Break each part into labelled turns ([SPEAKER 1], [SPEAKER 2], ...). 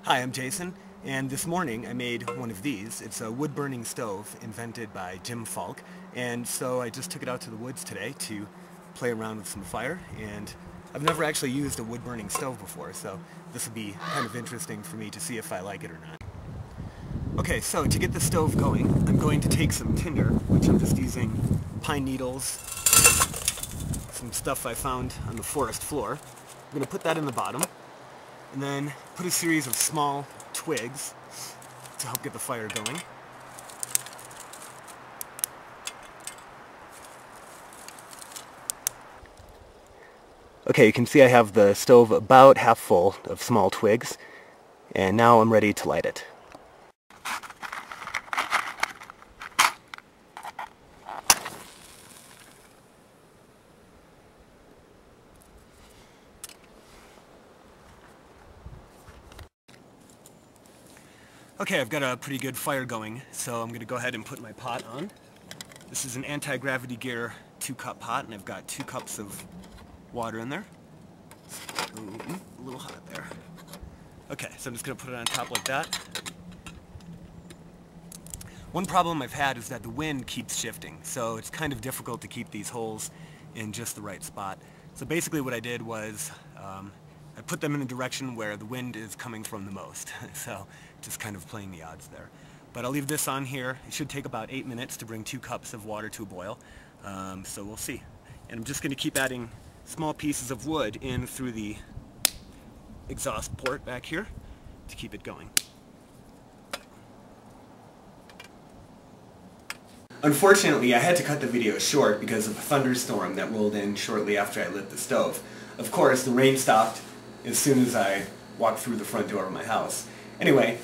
[SPEAKER 1] Hi, I'm Jason, and this morning I made one of these. It's a wood-burning stove invented by Jim Falk, and so I just took it out to the woods today to play around with some fire, and I've never actually used a wood-burning stove before, so this will be kind of interesting for me to see if I like it or not. Okay, so to get the stove going, I'm going to take some tinder, which I'm just using pine needles and some stuff I found on the forest floor. I'm going to put that in the bottom, and then put a series of small twigs to help get the fire going. Okay, you can see I have the stove about half full of small twigs, and now I'm ready to light it. Okay, I've got a pretty good fire going, so I'm going to go ahead and put my pot on. This is an Anti-Gravity Gear 2-cup pot, and I've got 2 cups of water in there. A little hot there. Okay, so I'm just going to put it on top like that. One problem I've had is that the wind keeps shifting, so it's kind of difficult to keep these holes in just the right spot. So basically what I did was I put them in a direction where the wind is coming from the most. So just kind of playing the odds there. But I'll leave this on here. It should take about 8 minutes to bring 2 cups of water to a boil. So we'll see. And I'm just going to keep adding small pieces of wood in through the exhaust port back here to keep it going. Unfortunately, I had to cut the video short because of a thunderstorm that rolled in shortly after I lit the stove. Of course, the rain stopped as soon as I walked through the front door of my house. Anyway,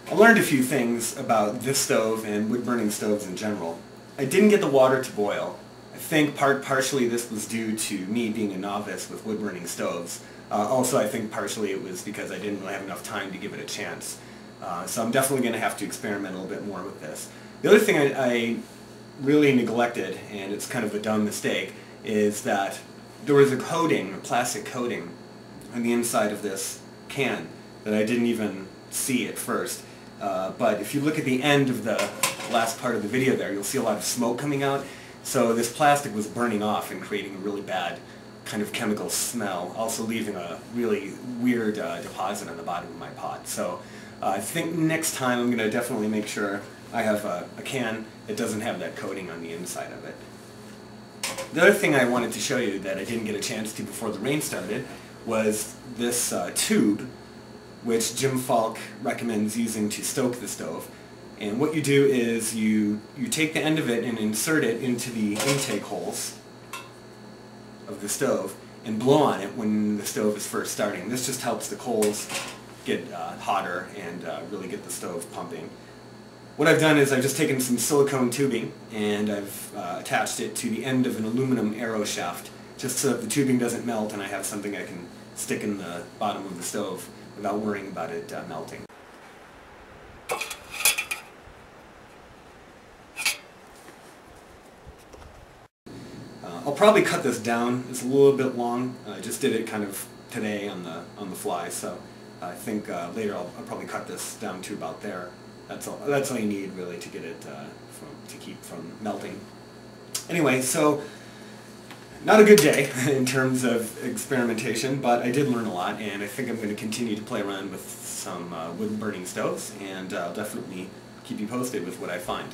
[SPEAKER 1] I learned a few things about this stove and wood-burning stoves in general. I didn't get the water to boil. I think partially this was due to me being a novice with wood-burning stoves. Also, I think partially it was because I didn't really have enough time to give it a chance. So I'm definitely going to have to experiment a little bit more with this. The other thing I really neglected, and it's kind of a dumb mistake, is that there was a coating, a plastic coating, on the inside of this can that I didn't even see at first. But if you look at the end of the last part of the video there, you'll see a lot of smoke coming out. So this plastic was burning off and creating a really bad kind of chemical smell, also leaving a really weird deposit on the bottom of my pot. So I think next time I'm going to definitely make sure I have a can that doesn't have that coating on the inside of it. The other thing I wanted to show you that I didn't get a chance to before the rain started was this tube, which Jim Falk recommends using to stoke the stove. And what you do is you take the end of it and insert it into the intake holes of the stove and blow on it when the stove is first starting. This just helps the coals get hotter and really get the stove pumping. What I've done is I've just taken some silicone tubing and I've attached it to the end of an aluminum arrow shaft just so that the tubing doesn't melt and I have something I can stick in the bottom of the stove without worrying about it melting. I'll probably cut this down. It's a little bit long. I just did it kind of today on the fly, so I think later I'll probably cut this down to about there. That's all you need really to get it to keep from melting. Anyway, so not a good day in terms of experimentation, but I did learn a lot, and I think I'm going to continue to play around with some wood-burning stoves, and I'll definitely keep you posted with what I find.